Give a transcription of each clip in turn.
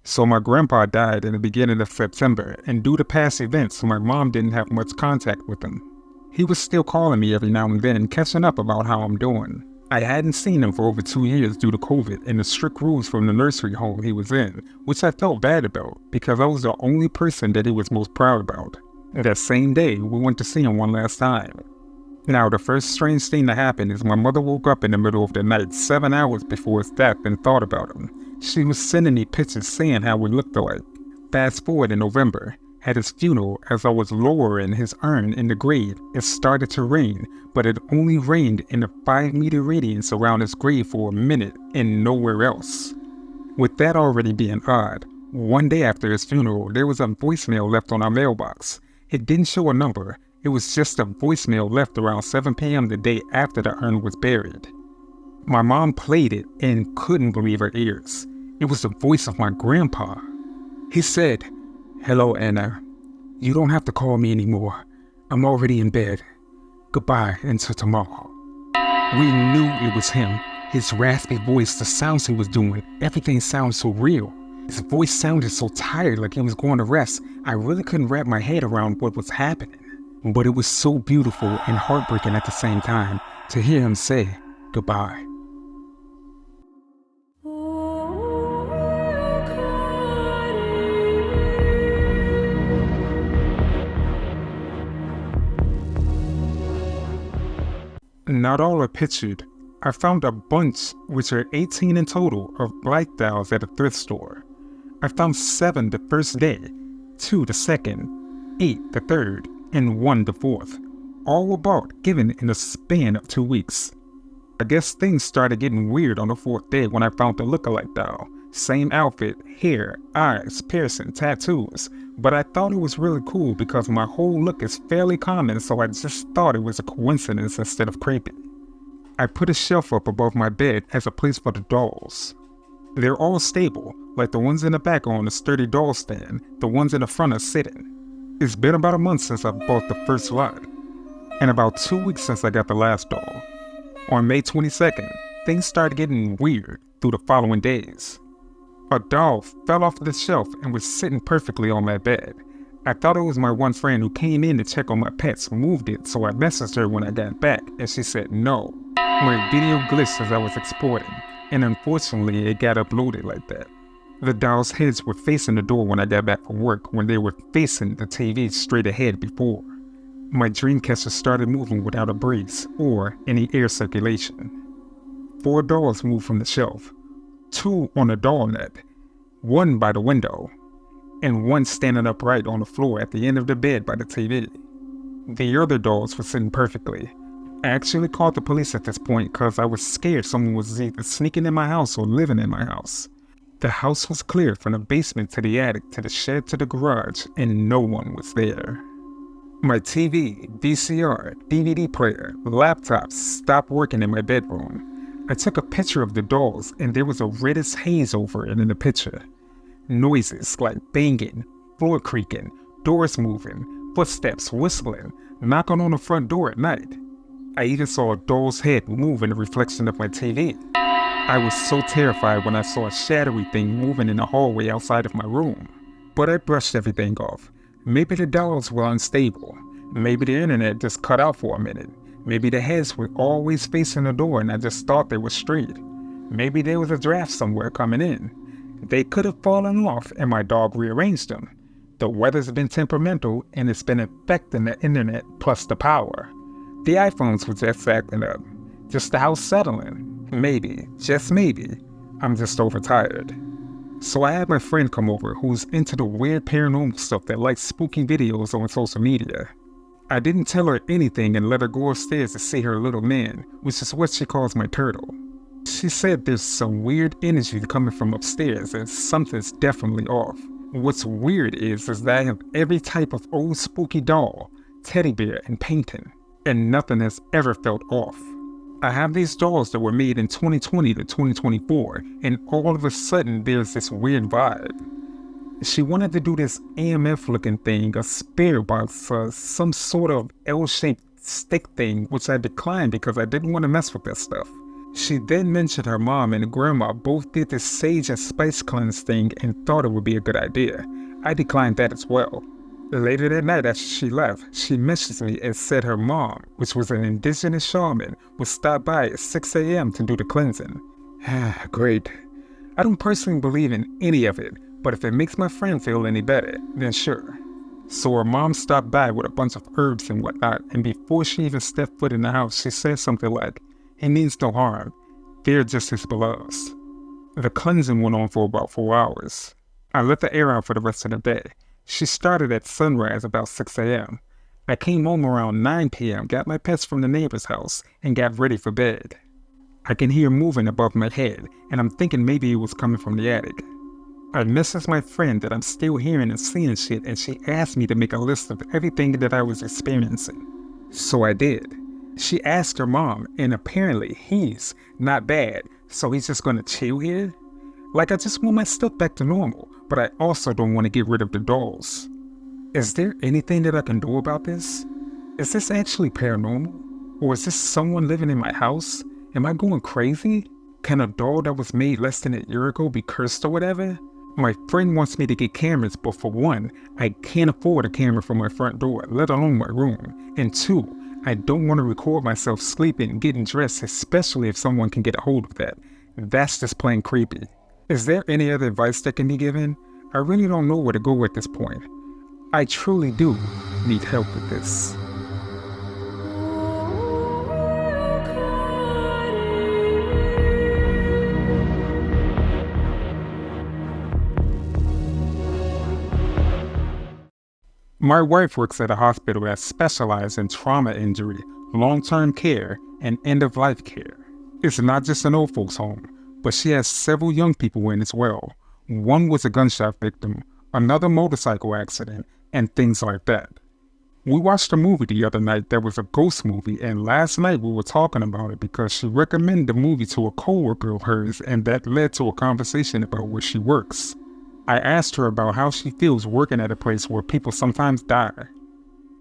So my grandpa died in the beginning of September, and due to past events, my mom didn't have much contact with him. He was still calling me every now and then, catching up about how I'm doing. I hadn't seen him for over 2 years due to COVID and the strict rules from the nursery home he was in, which I felt bad about because I was the only person that he was most proud about. That same day, we went to see him one last time. Now, the first strange thing that happened is my mother woke up in the middle of the night 7 hours before his death and thought about him. She was sending me pictures saying how we looked alike. Fast forward in November, at his funeral, as I was lowering his urn in the grave, it started to rain, but it only rained in a 5-meter radius around his grave for a minute and nowhere else. With that already being odd, one day after his funeral, there was a voicemail left on our mailbox. It didn't show a number, it was just a voicemail left around 7 p.m. the day after the urn was buried. My mom played it and couldn't believe her ears. It was the voice of my grandpa. He said, "Hello, Anna. You don't have to call me anymore. I'm already in bed. Goodbye until tomorrow." We knew it was him. His raspy voice, the sounds he was doing, everything sounded so real. His voice sounded so tired, like he was going to rest. I really couldn't wrap my head around what was happening. But it was so beautiful and heartbreaking at the same time to hear him say goodbye. Not all are pictured. I found a bunch, which are 18 in total, of black dolls at a thrift store. I found 7 the first day, 2 the second, 8 the third, and 1 the fourth. All were bought, given in a span of 2 weeks. I guess things started getting weird on the 4th day when I found the look-alike doll. Same outfit, hair, eyes, piercing, tattoos. But I thought it was really cool because my whole look is fairly common, so I just thought it was a coincidence instead of creepy. I put a shelf up above my bed as a place for the dolls. They're all stable, like the ones in the back are on a sturdy doll stand, the ones in the front are sitting. It's been about a month since I bought the first lot, and about 2 weeks since I got the last doll. On May 22nd, things started getting weird through the following days. A doll fell off the shelf and was sitting perfectly on my bed. I thought it was my one friend who came in to check on my pets moved it, so I messaged her when I got back, and she said no. My video glitched as I was exporting, and unfortunately it got uploaded like that. The doll's heads were facing the door when I got back from work, when they were facing the TV straight ahead before. My dream catcher started moving without a breeze or any air circulation. 4 dolls moved from the shelf, 2 on a doll net, 1 by the window, and 1 standing upright on the floor at the end of the bed by the TV. The other dolls were sitting perfectly. I actually called the police at this point because I was scared someone was either sneaking in my house or living in my house. The house was cleared from the basement to the attic to the shed to the garage, and no one was there. My TV, VCR, DVD player, laptops stopped working in my bedroom. I took a picture of the dolls and there was a reddish haze over it in the picture. Noises like banging, floor creaking, doors moving, footsteps whistling, knocking on the front door at night. I even saw a doll's head move in the reflection of my TV. I was so terrified when I saw a shadowy thing moving in the hallway outside of my room. But I brushed everything off. Maybe the dolls were unstable. Maybe the internet just cut out for a minute. Maybe the heads were always facing the door and I just thought they were straight. Maybe there was a draft somewhere coming in. They could have fallen off and my dog rearranged them. The weather's been temperamental and it's been affecting the internet plus the power. The iPhones were just acting up. Just the house settling. Maybe, just maybe, I'm just overtired. So I had my friend come over who's into the weird paranormal stuff that likes spooky videos on social media. I didn't tell her anything and let her go upstairs to see her little man, which is what she calls my turtle. She said there's some weird energy coming from upstairs and something's definitely off. What's weird is that I have every type of old spooky doll, teddy bear, and painting, and nothing has ever felt off. I have these dolls that were made in 2020 to 2024, and all of a sudden there's this weird vibe. She wanted to do this AMF looking thing, a spirit box, some sort of L-shaped stick thing, which I declined because I didn't want to mess with that stuff. She then mentioned her mom and grandma both did the sage and spice cleanse thing and thought it would be a good idea. I declined that as well. Later that night after she left, she messaged me and said her mom, which was an indigenous shaman, would stop by at 6 a.m. to do the cleansing. Great. I don't personally believe in any of it, but if it makes my friend feel any better, then sure. So her mom stopped by with a bunch of herbs and whatnot, and before she even stepped foot in the house, she said something like, "He means no harm. They're just his beloveds." The cleansing went on for about 4 hours. I let the air out for the rest of the day. She started at sunrise about 6 a.m. I came home around 9 p.m., got my pets from the neighbor's house, and got ready for bed. I can hear moving above my head, and I'm thinking maybe it was coming from the attic. I messaged my friend that I'm still hearing and seeing shit, and she asked me to make a list of everything that I was experiencing. So I did. She asked her mom, and apparently he's not bad, so he's just gonna chill here? Like, I just want my stuff back to normal, but I also don't want to get rid of the dolls. Is there anything that I can do about this? Is this actually paranormal? Or is this someone living in my house? Am I going crazy? Can a doll that was made less than a year ago be cursed or whatever? My friend wants me to get cameras, but for one, I can't afford a camera for my front door, let alone my room. And two, I don't want to record myself sleeping and getting dressed, especially if someone can get a hold of that. That's just plain creepy. Is there any other advice that can be given? I really don't know where to go at this point. I truly do need help with this. My wife works at a hospital that specializes in trauma injury, long-term care, and end-of-life care. It's not just an old folks' home, but she has several young people in as well. One was a gunshot victim, another motorcycle accident, and things like that. We watched a movie the other night that was a ghost movie, and last night we were talking about it because she recommended the movie to a coworker of hers, and that led to a conversation about where she works. I asked her about how she feels working at a place where people sometimes die.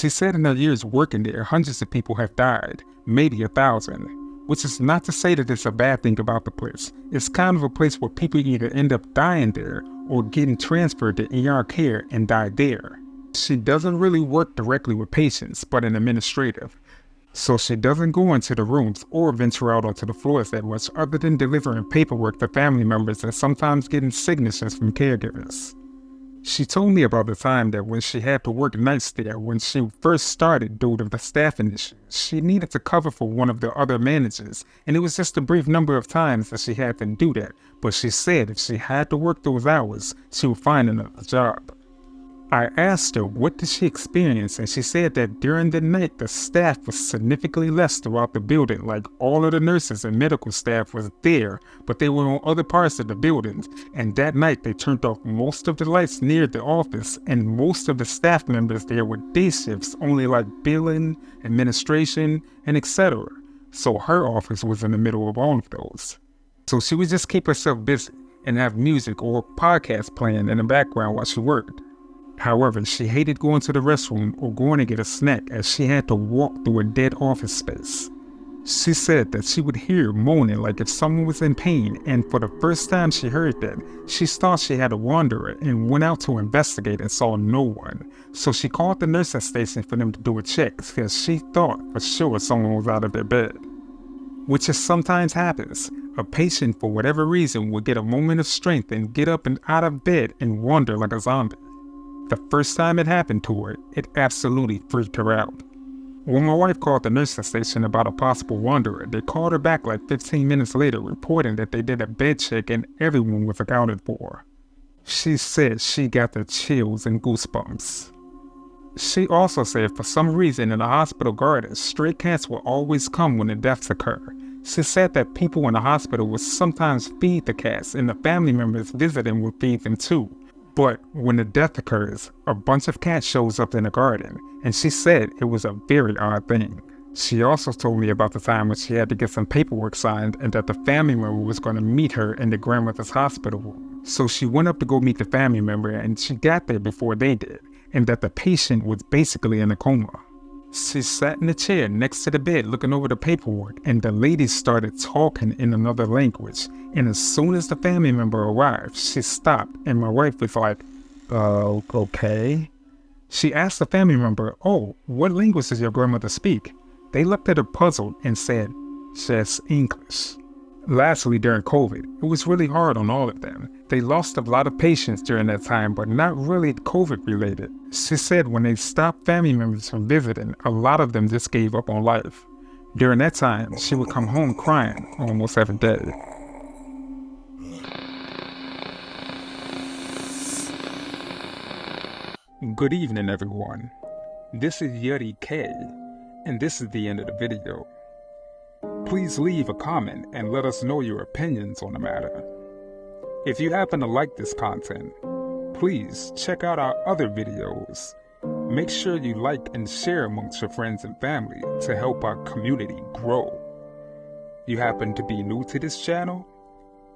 She said in her years working there, hundreds of people have died, maybe 1,000. Which is not to say that it's a bad thing about the place. It's kind of a place where people either end up dying there or getting transferred to ER care and die there. She doesn't really work directly with patients, but in administrative. So she doesn't go into the rooms or venture out onto the floors that much other than delivering paperwork to family members and sometimes getting signatures from caregivers. She told me about the time that when she had to work nights there when she first started due to the staffing issues, she needed to cover for one of the other managers, and it was just a brief number of times that she had to do that, but she said if she had to work those hours, she would find another job. I asked her what did she experience, and she said that during the night the staff was significantly less throughout the building, like all of the nurses and medical staff was there, but they were on other parts of the building, and that night they turned off most of the lights near the office, and most of the staff members there were day shifts, only like billing, administration, and etc. So her office was in the middle of all of those. So she would just keep herself busy and have music or podcasts playing in the background while she worked. However, she hated going to the restroom or going to get a snack as she had to walk through a dead office space. She said that she would hear moaning like if someone was in pain, and for the first time she heard that, she thought she had a wanderer and went out to investigate and saw no one. So she called the nursing station for them to do a check because she thought for sure someone was out of their bed. Which just sometimes happens. A patient, for whatever reason, will get a moment of strength and get up and out of bed and wander like a zombie. The first time it happened to her, it absolutely freaked her out. When my wife called the nursing station about a possible wanderer, they called her back like 15 minutes later reporting that they did a bed check and everyone was accounted for. She said she got the chills and goosebumps. She also said for some reason in the hospital gardens, stray cats will always come when the deaths occur. She said that people in the hospital would sometimes feed the cats and the family members visiting would feed them too. But when the death occurs, a bunch of cats shows up in the garden, and she said it was a very odd thing. She also told me about the time when she had to get some paperwork signed and that the family member was going to meet her in the grandmother's hospital room. So she went up to go meet the family member, and she got there before they did, and that the patient was basically in a coma. She sat in the chair next to the bed looking over the paperwork, and the lady started talking in another language. And as soon as the family member arrived, she stopped, and my wife was like, okay. She asked the family member, oh, what language does your grandmother speak? They looked at her puzzled and said, just English. Lastly, during COVID, it was really hard on all of them. They lost a lot of patients during that time, but not really COVID related. She said when they stopped family members from visiting, a lot of them just gave up on life. During that time, she would come home crying almost every day. Good evening, everyone. This is Yuri K, and this is the end of the video. Please leave a comment and let us know your opinions on the matter. If you happen to like this content, please check out our other videos. Make sure you like and share amongst your friends and family to help our community grow. You happen to be new to this channel?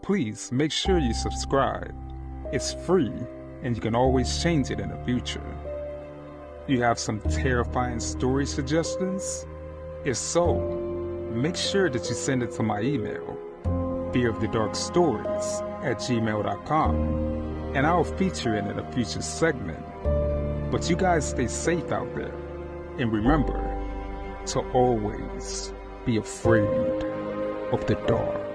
Please make sure you subscribe. It's free and you can always change it in the future. You have some terrifying story suggestions? If so, make sure that you send it to my email, fearofthedarkstories@gmail.com, and I'll feature it in a future segment. But you guys stay safe out there, and remember to always be afraid of the dark.